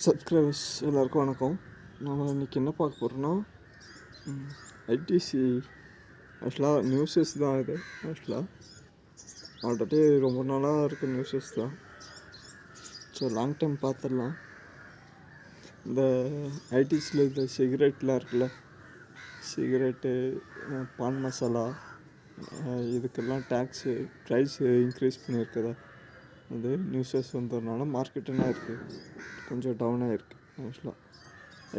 Subscribers எல்லாருக்கும் வணக்கம். நம்ம இன்றைக்கி என்ன பார்க்க போகிறோன்னா ஐடிசி ஆக்சுவலாக நியூஸஸ் தான் இது. ஆல்ரெடி ரொம்ப நாளாக இருக்க நியூஸஸ் தான். ஸோ லாங் டைம் பார்த்துடலாம். இந்த ஐடிசியில் இந்த சிகரெட்லாம் இருக்குல்ல, சிகரெட்டு, பான் மசாலா, இதுக்கெல்லாம் டேக்ஸு ப்ரைஸு இன்க்ரீஸ் பண்ணியிருக்குதா அது நியூஸஸ் வந்ததுனால மார்க்கெட் என்ன இருக்குது, கொஞ்சம் டவுன் ஆகிருக்கு. ஆக்சுவலாக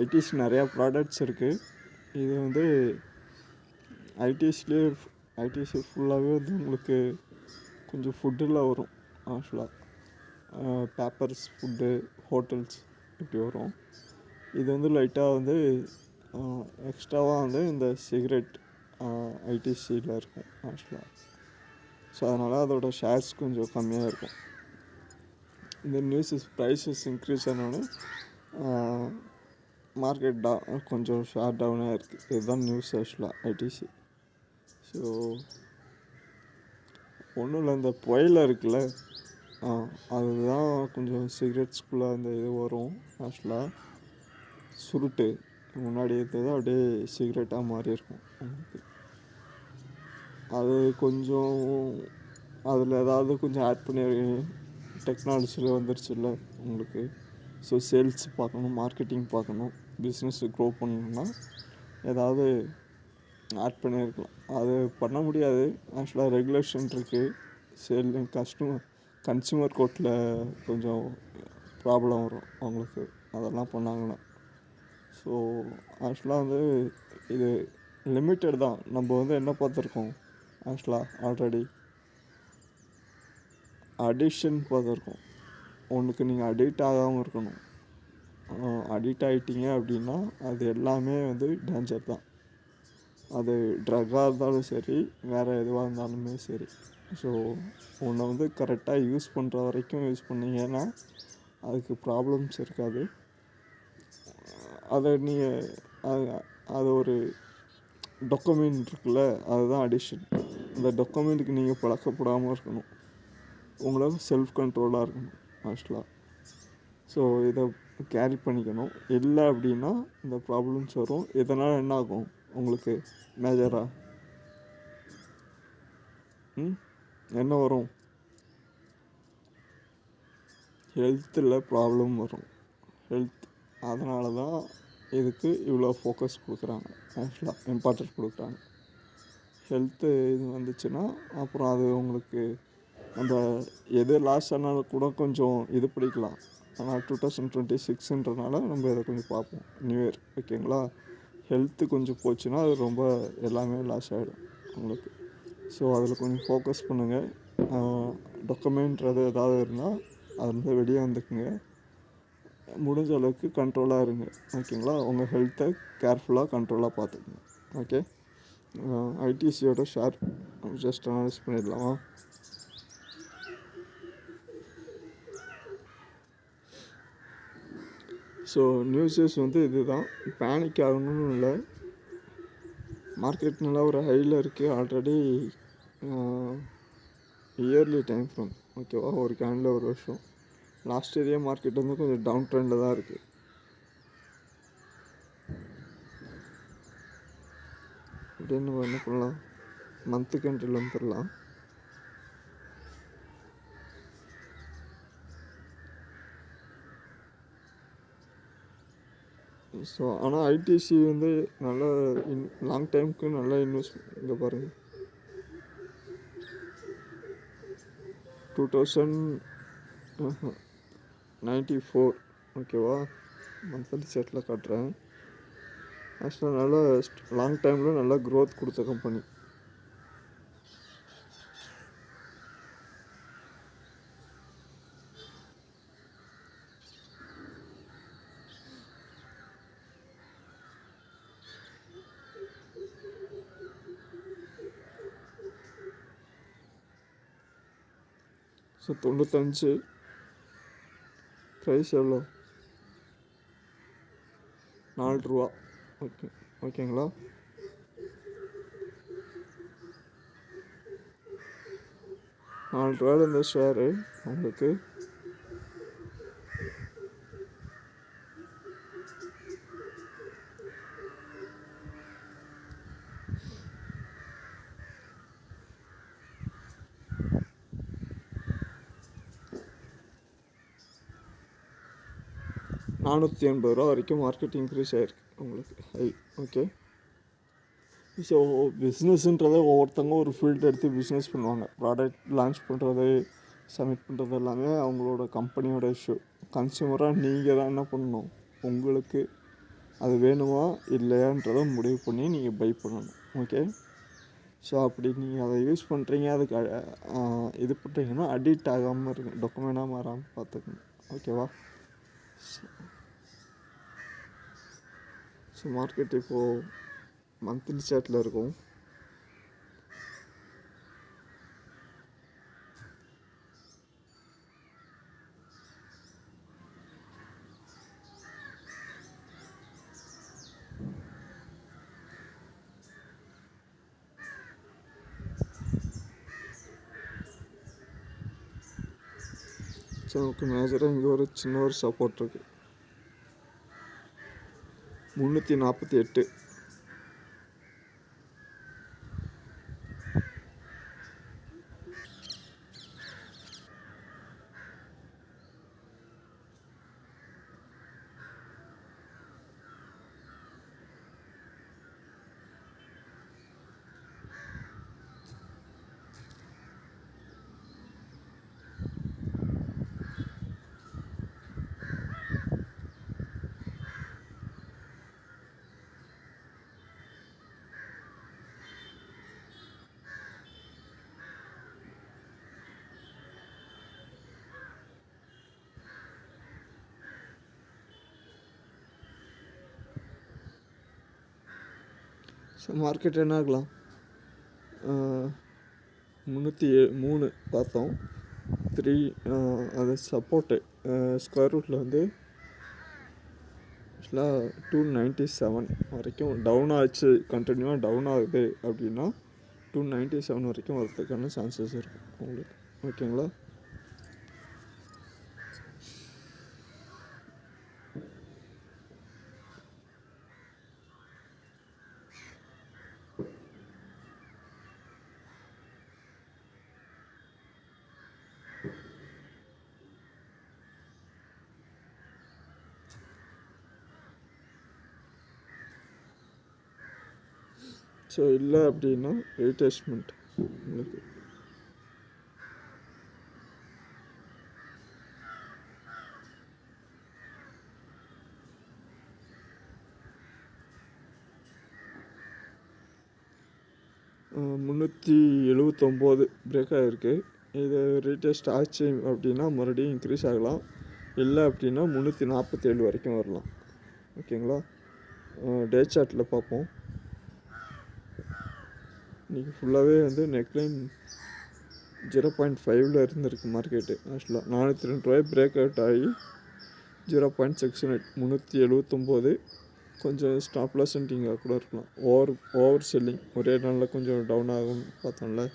ஐடிசி நிறையா ப்ராடக்ட்ஸ் இருக்குது. இது வந்து ஐடிசி ஃபுல்லாகவே வந்து உங்களுக்கு கொஞ்சம் ஃபுட்டில் வரும். ஆக்சுவலாக பேப்பர்ஸ், ஃபுட்டு, ஹோட்டல்ஸ் இப்படி வரும். இது வந்து லைட்டாக வந்து எக்ஸ்ட்ராவாக வந்து இந்த சிகரெட் ஐடிசியில் இருக்கும் ஆக்சுவலாக. ஸோ அதனால் அதோடய ஷேர்ஸ் கொஞ்சம் கம்மியாக இருக்கும். இந்த நியூஸஸ் ப்ரைஸஸ் இன்க்ரீஸ் ஆனோடனே மார்க்கெட் கொஞ்சம் ஷேர் டவுனாக இருக்குது. இதுதான் நியூஸ் ஆக்சுவலாக ஐடிசி. ஸோ ஒன்றும் இல்லை, இந்த புயல் இருக்குல்ல, அதுதான் கொஞ்சம் சிகரெட்ஸ்குள்ளே அந்த இது வரும். ஆக்சுவலாக சுருட்டு முன்னாடி இருந்தது அப்படியே சிகரெட்டாக மாறி இருக்கும். அது கொஞ்சம் அதில் ஏதாவது கொஞ்சம் ஆட் பண்ணி டெக்னாலஜியில் வந்துருச்சுல்ல உங்களுக்கு. ஸோ சேல்ஸ் பார்க்கணும், மார்க்கெட்டிங் பார்க்கணும், பிஸ்னஸ் க்ரோ பண்ணணும்னா ஏதாவது ஆட் பண்ணியிருக்கலாம். அது பண்ண முடியாது ஆக்சுவலாக. ரெகுலேஷன் இருக்குது. கன்சியூமர் கோர்ட்டில் கொஞ்சம் ப்ராப்ளம் வரும் அவங்களுக்கு அதெல்லாம் பண்ணாங்கன்னா. ஸோ ஆக்சுவலாக வந்து இது லிமிட்டட் தான். நம்ம வந்து என்ன பார்த்துருக்கோம் ஆக்சுவலாக, ஆல்ரெடி அடிக்ஷன் பார்த்துருக்கோம். ஒன்றுக்கு நீங்கள் அடிக்ட் ஆகாமல் இருக்கணும். அடிக்ட் ஆகிட்டீங்க அப்படின்னா அது எல்லாமே வந்து டேஞ்சர் தான். அது ட்ரக்காக இருந்தாலும் சரி, வேறு எதுவாக இருந்தாலுமே சரி. ஸோ ஒன்றை வந்து கரெக்டாக யூஸ் பண்ணுற வரைக்கும் யூஸ் பண்ணிங்கன்னா அதுக்கு ப்ராப்ளம்ஸ் இருக்காது. அதை நீங்கள் அது ஒரு டொக்கமைன் இருக்குல்ல, அதுதான் அடிக்ஷன். அந்த டொக்கமைனுக்கு நீங்கள் பழக்கப்படாமல் இருக்கணும். உங்களால் செல்ஃப் கண்ட்ரோலாக இருக்கணும் ஆக்சுவலாக. ஸோ இதை கேரி பண்ணிக்கணும். இல்லை அப்படின்னா இந்த ப்ராப்ளம்ஸ் வரும். இதனால் என்ன ஆகும் உங்களுக்கு மேஜராக என்ன வரும்? ஹெல்த்தில் ப்ராப்ளம் வரும். அதனால தான் இதுக்கு இவ்வளோ ஃபோக்கஸ் கொடுக்குறாங்க ஆக்சுவலாக, இம்பார்ட்டன்ஸ் கொடுக்குறாங்க. ஹெல்த்து இது வந்துச்சுன்னா அப்புறம் அது உங்களுக்கு நம்ம எது லாஸ் ஆனாலும் கூட கொஞ்சம் இது பிடிக்கலாம். ஆனால் 2026ன்றனால நம்ம இதை கொஞ்சம் பார்ப்போம். நியூ இயர் ஓகேங்களா. ஹெல்த்து கொஞ்சம் போச்சுன்னா அது ரொம்ப எல்லாமே லாஸ் ஆகிடும் உங்களுக்கு. ஸோ அதில் கொஞ்சம் ஃபோக்கஸ் பண்ணுங்கள். டொக்கமெண்ட்றது ஏதாவது இருந்தால் அதுலேருந்து வெளியே வந்துக்குங்க. முடிஞ்ச அளவுக்கு கண்ட்ரோலாக இருங்க ஓகேங்களா. உங்கள் ஹெல்த்தை கேர்ஃபுல்லாக கண்ட்ரோலாக பார்த்துக்குங்க. ஓகே, ஐடிசியோட ஷேர் ஜஸ்ட் அனலைஸ் பண்ணிடலாமா? ஸோ நியூஸஸ் வந்து இது தான். பேனிக் ஆகணும்னு இல்லை. மார்க்கெட் நல்லா ஒரு ஹையில் இருக்குது ஆல்ரெடி. இயர்லி டைம் ஃப்ரம் ஓகேவா, ஒரு கேண்டில் ஒரு வருஷம். லாஸ்ட் இயரே மார்க்கெட் வந்து கொஞ்சம் டவுன் ட்ரெண்டில் தான் இருக்குது. அப்படின்னு என்ன பண்ணலாம், மந்த்து கேண்டில் வந்துடலாம். ஸோ ஆனால் ஐடிசி வந்து நல்ல லாங் டைமுக்கு நல்லா இன்வெஸ்ட். இங்கே பாருங்கள், 2094 ஓகேவா, மந்த்லி செட்டில் காட்டுறேன். ஆக்சுவலாக நல்லா லாங் டைமில் நல்லா க்ரோத் கொடுத்த கம்பெனி. ஸோ 95 ப்ரைஸ் எவ்வளோ, 4 ரூபா. ஓகேங்களா. $4 இந்த ஷேரு உங்களுக்கு ரூ. 480 வரைக்கும் மார்க்கெட் இன்க்ரீஸ் ஆகிருக்கு உங்களுக்கு ஹை. ஓகே. ஸோ பிஸ்னஸ்ன்றதை ஒவ்வொருத்தவங்க ஒரு ஃபீல்டு எடுத்து பிஸ்னஸ் பண்ணுவாங்க. ப்ராடக்ட் லான்ச் பண்ணுறது, சப்மிட் பண்ணுறது எல்லாமே அவங்களோட கம்பெனியோட இஷ்யூ. கன்சியூமராக நீங்கள் தான் என்ன பண்ணணும், உங்களுக்கு அது வேணுமா இல்லையான்றதை முடிவு பண்ணி நீங்கள் பை பண்ணணும். ஓகே. ஸோ அப்படி நீங்கள் அதை யூஸ் பண்ணுறீங்க, அதுக்கு இது பண்ணுறீங்கன்னா அடிக்ட் ஆகாமல் இருக்கும், டொக்குமெண்டாக மாறாமல் பார்த்துக்கணும். ஓகேவா? ஸோ மார்க்கெட் இப்போது மந்த்லி சார்ட்டில் இருக்கும். ஸோ நமக்கு மேஜராக இங்கே ஒரு சின்ன ஒரு சப்போர்ட் இருக்குது, 348. ஸோ மார்க்கெட் என்ன ஆகலாம், 303 பார்த்தோம். 3 அது சப்போர்ட்டு ஸ்கொயர் ரூட்டில் வந்து ஆக்சுவலாக 297 வரைக்கும் டவுன் ஆச்சு, கண்டினியூவாக டவுன் ஆகுது அப்படின்னா 297 வரைக்கும் வரதுக்கான சான்சஸ் இருக்கும் உங்களுக்கு. ஓகேங்களா? ஸோ இல்லை அப்படின்னா ரீடெஸ்ட்மெண்ட் உங்களுக்கு. முந்நூற்றி 79 பிரேக் ஆகிருக்கு. இது ரீடெஸ்ட் ஆச்சு அப்படின்னா மறுபடியும் இன்க்ரீஸ் ஆகலாம், இல்லை அப்படின்னா 347 வரைக்கும் வரலாம். ஓகேங்களா? டே சார்ட்டில் பார்ப்போம். இன்றைக்கி ஃபுல்லாகவே வந்து நெக்லைன் 0.5 இருந்திருக்கு மார்க்கெட்டு. ஆக்சுவலாக 402 பிரேக் அவுட் ஆகி 0.69 379 கொஞ்சம் ஸ்டாப்லாஸ் சென்டிங்காக கூட இருக்கலாம். ஓவர் செல்லிங் ஒரே நாளில் கொஞ்சம் டவுன் ஆகும்னு பார்த்தோம்ல,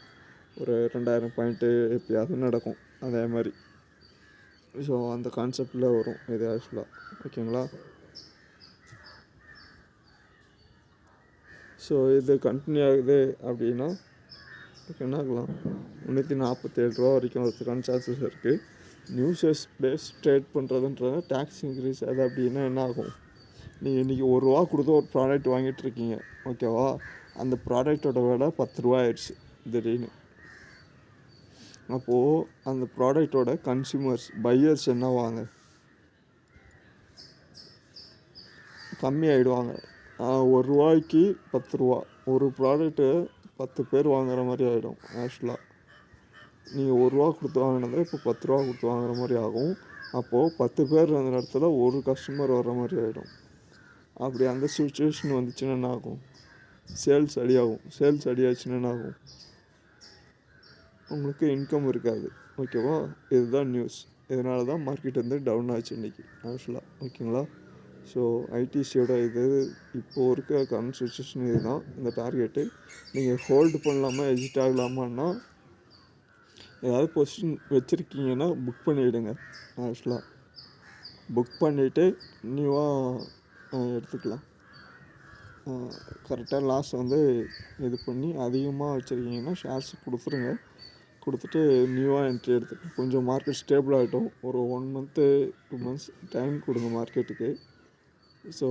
ஒரு 2000 பாயிண்ட்டு எப்பயாவது நடக்கும் அதே மாதிரி. ஸோ அந்த கான்செப்டில் வரும் இது ஆக்சுவலாக. ஓகேங்களா? ஸோ இது கண்டினியூ ஆகுது அப்படின்னா என்ன ஆகலாம், 347 வரைக்கும் வரதுக்கான சான்சஸ் இருக்குது. நியூஸஸ் பேஸ் ட்ரேட் பண்ணுறதுன்றது டேக்ஸ் இன்க்ரீஸ் ஆகுது அப்படின்னா என்ன ஆகும், நீங்கள் இன்றைக்கி ₹1 கொடுத்து ஒரு ப்ராடக்ட் வாங்கிட்டு இருக்கீங்க. ஓகேவா? அந்த ப்ராடக்டோட விலை ₹10 ஆயிடுச்சு திடீர்னு. அப்போது அந்த ப்ராடக்டோட கன்சியூமர்ஸ் பையர்ஸ் என்ன வாங்க, கம்மி ஆகிடுவாங்க. ₹1க்கு ₹10 ஒரு ப்ராடக்ட்டு 10 பேர் வாங்குகிற மாதிரி ஆகிடும். ஆக்சுவலாக நீங்கள் ₹1 கொடுத்து வாங்கினதை இப்போ ₹10 கொடுத்து வாங்குற மாதிரி ஆகும். அப்போது 10 பேர் அந்த இடத்துல ஒரு கஸ்டமர் வர்ற மாதிரி ஆகிடும். அப்படி அந்த சுச்சுவேஷன் வந்துச்சுன்னா என்ன ஆகும், சேல்ஸ் அடியாகும். சேல்ஸ் அடியாச்சுன்னா என்ன ஆகும், உங்களுக்கு இன்கம் இருக்காது. ஓகேவா? இதுதான் நியூஸ். இதனால தான் மார்க்கெட் வந்து டவுன் ஆச்சு இன்றைக்கி ஆக்சுவலாக. ஓகேங்களா? ஸோ ஐடிசியோட இது இப்போது இருக்க கரண்ட் சுச்சுவேஷன் இது தான். இந்த டார்கெட்டு நீங்கள் ஹோல்டு பண்ணலாமா எக்ஸிட் ஆகலாமான்னா, ஏதாவது பொசிஷன் வச்சுருக்கீங்கன்னா புக் பண்ணிவிடுங்க. ஆக்சுவலாக புக் பண்ணிவிட்டு நியூவாக எடுத்துக்கலாம். கரெக்டாக லாஸ் வந்து இது பண்ணி அதிகமாக வச்சுருக்கீங்கன்னா ஷேர்ஸ் கொடுத்துருங்க. கொடுத்துட்டு நியூவாக என்ட்ரி எடுத்துக்கணும். கொஞ்சம் மார்க்கெட் ஸ்டேபிள் ஆகிட்டோம். ஒரு 1 மந்த்து 2 மந்த்ஸ் டைம் கொடுங்க மார்க்கெட்டுக்கு. ஸோ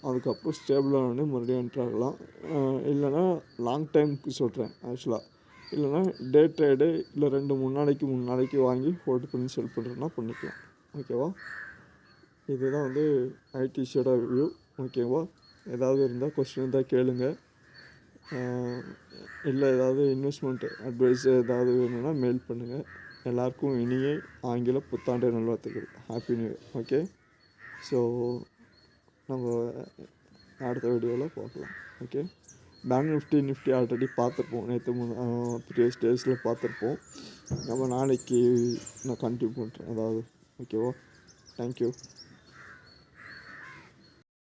அதுக்கப்புறம் ஸ்டேபிள் ஆனோடனே மறுபடியும் என்ட்ரு ஆகலாம். இல்லைனா லாங் டைமுக்கு சொல்கிறேன் ஆக்சுவலாக. இல்லைனா டே ட்ரேடு இல்லை 2-3 நாளைக்கு வாங்கி ஹோல்டு பண்ணி செல் பண்ணுறதுனா பண்ணிக்கலாம். ஓகேவா? இதுதான் வந்து ஐடிசியோட வியூ. ஓகேவா? ஏதாவது இருந்தால் கொஸ்டின் இருந்தால் கேளுங்க. இல்லை ஏதாவது இன்வெஸ்ட்மெண்ட் அட்வைஸ் ஏதாவது வேணும்னா மெயில் பண்ணுங்கள். எல்லாருக்கும் இனிய ஆங்கில புத்தாண்டு நல்வாழ்த்துக்கள். Happy new year. Okay, so நம்ம அடுத்த வீடியோவில் பார்க்கலாம். ஓகே, பேங்க் நிஃப்டி ஆல்ரெடி பார்த்துருப்போம். நேற்று ப்ரீவியஸ் டேஸில் பார்த்துருப்போம். நம்ம நாளைக்கு நான் கண்டினியூ பண்ணுறேன் ஏதாவது. ஓகேவா? தேங்க்யூ.